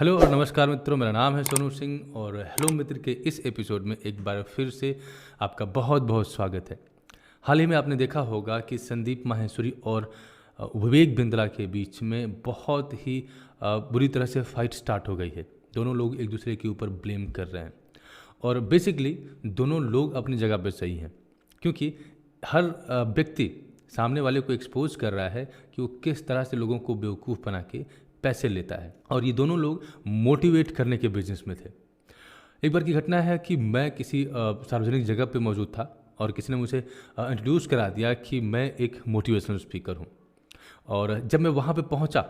Hello और नमस्कार मित्रों, मेरा नाम है सोनू सिंह और हेलो मित्र के इस एपिसोड में एक बार फिर से आपका बहुत बहुत स्वागत है। हाल ही में आपने देखा होगा कि संदीप माहेश्वरी और विवेक बिंद्रा के बीच में बहुत ही बुरी तरह से फाइट स्टार्ट हो गई है। दोनों लोग एक दूसरे के ऊपर ब्लेम कर रहे हैं और बेसिकली दोनों लोग अपनी जगह पर सही हैं, क्योंकि हर व्यक्ति सामने वाले को एक्सपोज कर रहा है कि वो किस तरह से लोगों को बेवकूफ़ बना के पैसे लेता है। और ये दोनों लोग मोटिवेट करने के बिजनेस में थे। एक बार की घटना है कि मैं किसी सार्वजनिक जगह पे मौजूद था और किसी ने मुझे इंट्रोड्यूस करा दिया कि मैं एक मोटिवेशनल स्पीकर हूँ। और जब मैं वहाँ पे पहुँचा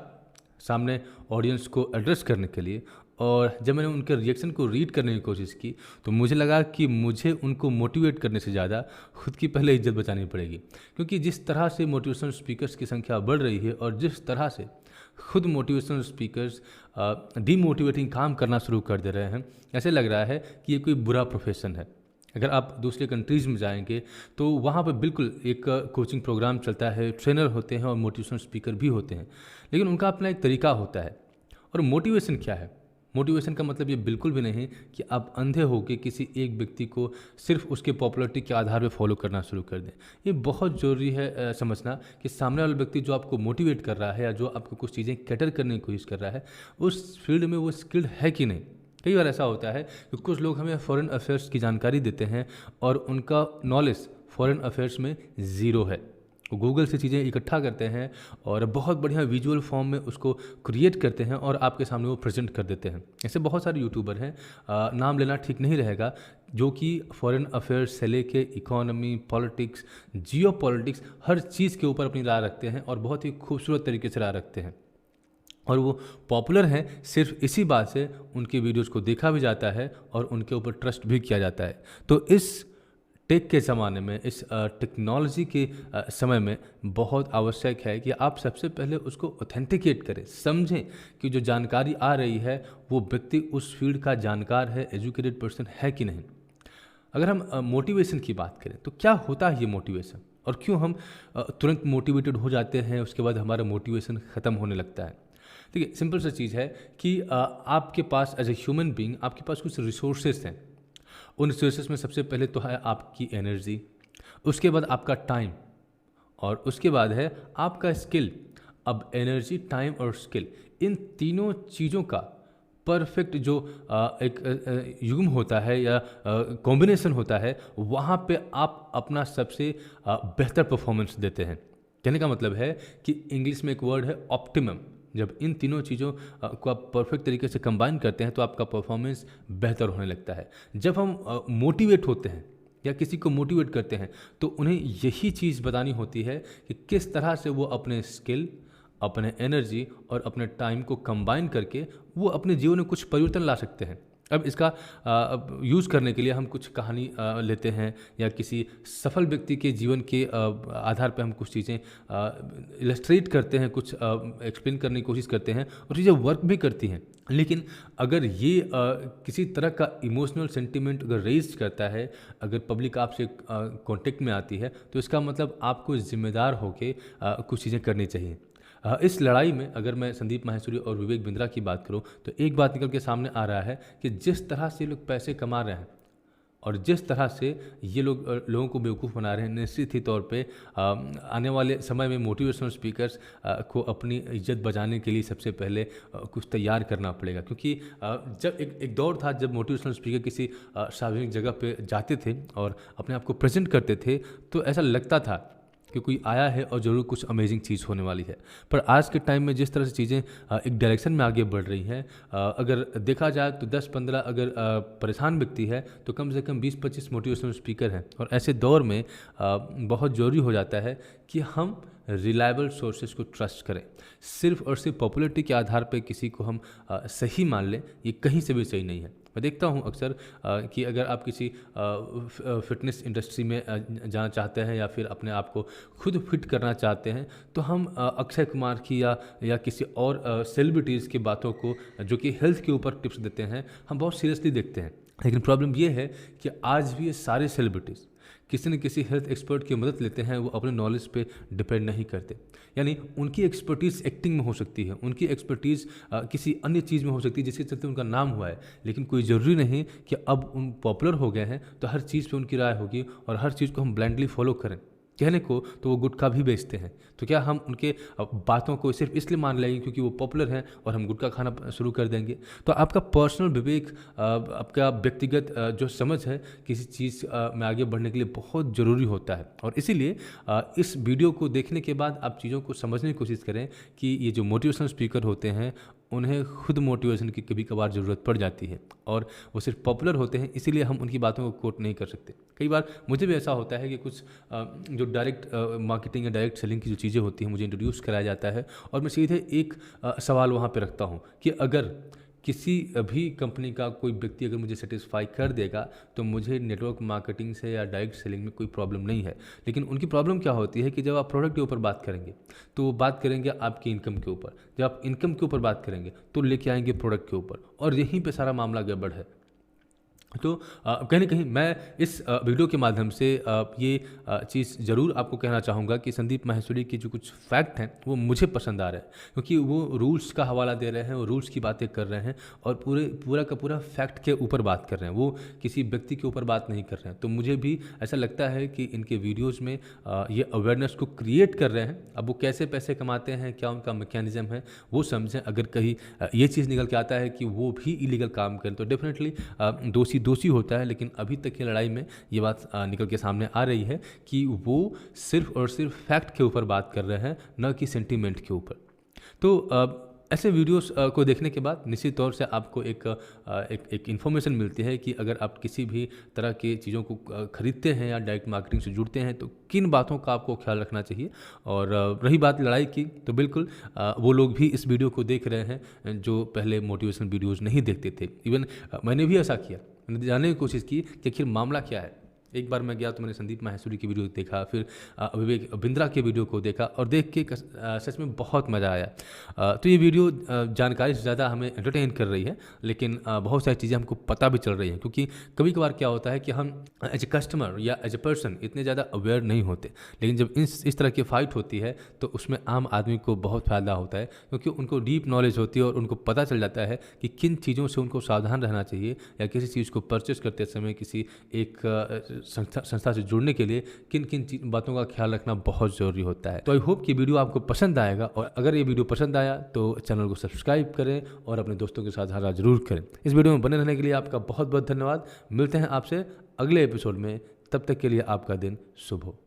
सामने ऑडियंस को एड्रेस करने के लिए, और जब मैंने उनके रिएक्शन को रीड करने की कोशिश की तो मुझे लगा कि मुझे उनको मोटिवेट करने से ज़्यादा खुद की पहले इज्जत बचानी पड़ेगी, क्योंकि जिस तरह से मोटिवेशनल स्पीकर्स की संख्या बढ़ रही है और जिस तरह से खुद मोटिवेशनल स्पीकर्स डीमोटिवेटिंग काम करना शुरू कर दे रहे हैं, ऐसे लग रहा है कि ये कोई बुरा प्रोफेशन है। अगर आप दूसरे कंट्रीज़ में जाएंगे तो वहाँ पर बिल्कुल एक कोचिंग प्रोग्राम चलता है, ट्रेनर होते हैं और मोटिवेशनल स्पीकर भी होते हैं, लेकिन उनका अपना एक तरीका होता है। और मोटिवेशन क्या है? मोटिवेशन का मतलब ये बिल्कुल भी नहीं कि आप अंधे होकर किसी एक व्यक्ति को सिर्फ उसके पॉपुलैरिटी के आधार पर फॉलो करना शुरू कर दें। ये बहुत ज़रूरी है समझना कि सामने वाला व्यक्ति जो आपको मोटिवेट कर रहा है या जो आपको कुछ चीज़ें कैटर करने की कोशिश कर रहा है, उस फील्ड में वो स्किल्ड है कि नहीं। कई बार ऐसा होता है कि कुछ लोग हमें फॉरेन अफेयर्स की जानकारी देते हैं और उनका नॉलेज फॉरेन अफेयर्स में ज़ीरो है। वो गूगल से चीज़ें इकट्ठा करते हैं और बहुत बढ़िया विजुअल फॉर्म में उसको क्रिएट करते हैं और आपके सामने वो प्रेजेंट कर देते हैं। ऐसे बहुत सारे यूट्यूबर हैं, नाम लेना ठीक नहीं रहेगा, जो कि फॉरेन अफेयर्स से लेके इकोनॉमी, पॉलिटिक्स, जियो पॉलिटिक्स, हर चीज़ के ऊपर अपनी राय रखते हैं और बहुत ही खूबसूरत तरीके से राय रखते हैं। और वो पॉपुलर हैं सिर्फ इसी बात से उनके वीडियोज़ को देखा भी जाता है और उनके ऊपर ट्रस्ट भी किया जाता है। तो इस टेक के ज़माने में, इस टेक्नोलॉजी के समय में बहुत आवश्यक है कि आप सबसे पहले उसको ऑथेंटिकेट करें, समझें कि जो जानकारी आ रही है वो व्यक्ति उस फील्ड का जानकार है, एजुकेटेड पर्सन है कि नहीं। अगर हम मोटिवेशन की बात करें तो क्या होता है ये मोटिवेशन, और क्यों हम तुरंत मोटिवेटेड हो जाते हैं, उसके बाद हमारा मोटिवेशन ख़त्म होने लगता है। देखिए, सिंपल सा चीज़ है कि आपके पास एज ए ह्यूमन बीइंग आपके पास कुछ रिसोर्सेज हैं। उन रिसोर्सेज में सबसे पहले तो है आपकी एनर्जी, उसके बाद आपका टाइम और उसके बाद है आपका स्किल। अब एनर्जी, टाइम और स्किल, इन तीनों चीज़ों का परफेक्ट जो एक युग्म होता है या कॉम्बिनेशन होता है, वहाँ पे आप अपना सबसे बेहतर परफॉर्मेंस देते हैं। कहने का मतलब है कि इंग्लिश में एक वर्ड है ऑप्टिमम। जब इन तीनों चीज़ों को आप परफेक्ट तरीके से कंबाइन करते हैं तो आपका परफॉर्मेंस बेहतर होने लगता है। जब हम मोटिवेट होते हैं या किसी को मोटिवेट करते हैं तो उन्हें यही चीज़ बतानी होती है कि किस तरह से वो अपने स्किल, अपने एनर्जी और अपने टाइम को कंबाइन करके वो अपने जीवन में कुछ परिवर्तन ला सकते हैं। अब इसका यूज़ करने के लिए हम कुछ कहानी लेते हैं या किसी सफल व्यक्ति के जीवन के आधार पर हम कुछ चीज़ें इलस्ट्रेट करते हैं, कुछ एक्सप्लेन करने की कोशिश करते हैं और चीज़ें वर्क भी करती हैं। लेकिन अगर ये किसी तरह का इमोशनल सेंटिमेंट अगर रेज करता है, अगर पब्लिक आपसे कांटेक्ट में आती है, तो इसका मतलब आपको जिम्मेदार होकर कुछ चीज़ें करनी चाहिए। इस लड़ाई में अगर मैं संदीप माहेश्वरी और विवेक बिंद्रा की बात करूं तो एक बात निकल के सामने आ रहा है कि जिस तरह से लोग पैसे कमा रहे हैं और जिस तरह से ये लोग लोगों को बेवकूफ़ बना रहे हैं, निश्चित ही तौर पे आने वाले समय में मोटिवेशनल स्पीकर्स को अपनी इज्जत बचाने के लिए सबसे पहले कुछ तैयार करना पड़ेगा। क्योंकि जब एक दौर था जब मोटिवेशनल स्पीकर किसी सार्वजनिक जगह पे जाते थे और अपने आप को प्रेजेंट करते थे तो ऐसा लगता था कि कोई आया है और ज़रूर कुछ अमेजिंग चीज़ होने वाली है। पर आज के टाइम में जिस तरह से चीज़ें एक डायरेक्शन में आगे बढ़ रही हैं, अगर देखा जाए तो 10-15 अगर परेशान व्यक्ति है तो कम से कम 20-25 मोटिवेशनल स्पीकर हैं। और ऐसे दौर में बहुत ज़रूरी हो जाता है कि हम रिलायबल सोर्सेज को ट्रस्ट करें। सिर्फ और सिर्फ पॉपुलैरिटी के आधार पर किसी को हम सही मान लें, ये कहीं से भी सही नहीं है। मैं देखता हूँ अक्सर कि अगर आप किसी फिटनेस इंडस्ट्री में जाना चाहते हैं या फिर अपने आप को खुद फिट करना चाहते हैं तो हम अक्षय कुमार की या किसी और सेलिब्रिटीज़ की बातों को जो कि हेल्थ के ऊपर टिप्स देते हैं, हम बहुत सीरियसली देखते हैं। लेकिन प्रॉब्लम ये है कि आज भी ये सारे सेलिब्रिटीज़ किसी न किसी हेल्थ एक्सपर्ट की मदद लेते हैं, वो अपने नॉलेज पे डिपेंड नहीं करते। यानी उनकी एक्सपर्टीज़ एक्टिंग में हो सकती है, उनकी एक्सपर्टीज़ किसी अन्य चीज़ में हो सकती है जिसके चलते उनका नाम हुआ है, लेकिन कोई ज़रूरी नहीं कि अब उन पॉपुलर हो गए हैं तो हर चीज़ पे उनकी राय होगी और हर चीज़ को हम ब्लाइंडली फॉलो करें। कहने को तो वो गुटखा भी बेचते हैं, तो क्या हम उनके बातों को सिर्फ इसलिए मान लेंगे क्योंकि वो पॉपुलर हैं और हम गुटखा खाना शुरू कर देंगे? तो आपका पर्सनल विवेक, आपका व्यक्तिगत जो समझ है किसी चीज़ में आगे बढ़ने के लिए बहुत ज़रूरी होता है। और इसीलिए इस वीडियो को देखने के बाद आप चीज़ों को समझने की कोशिश करें कि ये जो मोटिवेशनल स्पीकर होते हैं उन्हें खुद मोटिवेशन की कभी कभार ज़रूरत पड़ जाती है और वो सिर्फ पॉपुलर होते हैं, इसीलिए हम उनकी बातों को कोट नहीं कर सकते। कई बार मुझे भी ऐसा होता है कि कुछ जो डायरेक्ट मार्केटिंग या डायरेक्ट सेलिंग की जो चीज़ें होती हैं मुझे इंट्रोड्यूस कराया जाता है और मैं सीधे एक सवाल वहाँ पे रखता हूँ कि अगर किसी भी कंपनी का कोई व्यक्ति अगर मुझे सेटिस्फाई कर देगा तो मुझे नेटवर्क मार्केटिंग से या डायरेक्ट सेलिंग में कोई प्रॉब्लम नहीं है। लेकिन उनकी प्रॉब्लम क्या होती है कि जब आप प्रोडक्ट के ऊपर बात करेंगे तो वो बात करेंगे आपकी इनकम के ऊपर, जब आप इनकम के ऊपर बात करेंगे तो लेके आएंगे प्रोडक्ट के ऊपर, और यहीं पे सारा मामला गड़बड़ है। तो कहीं न कहीं मैं इस वीडियो के माध्यम से ये चीज़ ज़रूर आपको कहना चाहूँगा कि संदीप माहेश्वरी के जो कुछ फैक्ट हैं वो मुझे पसंद आ रहे हैं, क्योंकि वो रूल्स का हवाला दे रहे हैं, वो रूल्स की बातें कर रहे हैं और पूरा का पूरा फैक्ट के ऊपर बात कर रहे हैं, वो किसी व्यक्ति के ऊपर बात नहीं कर रहे हैं। तो मुझे भी ऐसा लगता है कि इनके वीडियोज़ में ये अवेयरनेस को क्रिएट कर रहे हैं। अब वो कैसे पैसे कमाते हैं, क्या उनका मैकेनिज़्म है, वो समझें। अगर कहीं ये चीज़ निकल के आता है कि वो भी इलीगल काम करें तो डेफिनेटली दोषी होता है। लेकिन अभी तक की लड़ाई में ये बात निकल के सामने आ रही है कि वो सिर्फ और सिर्फ फैक्ट के ऊपर बात कर रहे हैं, न कि सेंटीमेंट के ऊपर। तो ऐसे वीडियोस को देखने के बाद निश्चित तौर से आपको एक इन्फॉर्मेशन मिलती है कि अगर आप किसी भी तरह की चीज़ों को खरीदते हैं या डायरेक्ट मार्केटिंग से जुड़ते हैं तो किन बातों का आपको ख्याल रखना चाहिए। और रही बात लड़ाई की, तो बिल्कुल वो लोग भी इस वीडियो को देख रहे हैं जो पहले मोटिवेशनल वीडियोज़ नहीं देखते थे। इवन मैंने भी ऐसा किया, मैंने जानने की कोशिश की कि आखिर मामला क्या है। एक बार मैं गया तो मैंने संदीप माहेश्वरी की वीडियो देखा, फिर विवेक बिंद्रा के वीडियो को देखा और देख के सच में बहुत मज़ा आया। तो ये वीडियो जानकारी से ज़्यादा हमें एंटरटेन कर रही है, लेकिन बहुत सारी चीज़ें हमको पता भी चल रही हैं, क्योंकि कभी कभार क्या होता है कि हम एज ए कस्टमर या एज ए पर्सन इतने ज़्यादा अवेयर नहीं होते, लेकिन जब इस तरह की फ़ाइट होती है तो उसमें आम आदमी को बहुत फ़ायदा होता है, क्योंकि उनको डीप नॉलेज होती है और उनको पता चल जाता है कि किन चीज़ों से उनको सावधान रहना चाहिए या किसी चीज़ को परचेस करते समय किसी एक संस्था से जुड़ने के लिए किन किन बातों का ख्याल रखना बहुत ज़रूरी होता है। तो आई होप कि वीडियो आपको पसंद आएगा, और अगर ये वीडियो पसंद आया तो चैनल को सब्सक्राइब करें और अपने दोस्तों के साथ साझा जरूर करें। इस वीडियो में बने रहने के लिए आपका बहुत बहुत धन्यवाद। मिलते हैं आपसे अगले एपिसोड में, तब तक के लिए आपका दिन शुभ हो।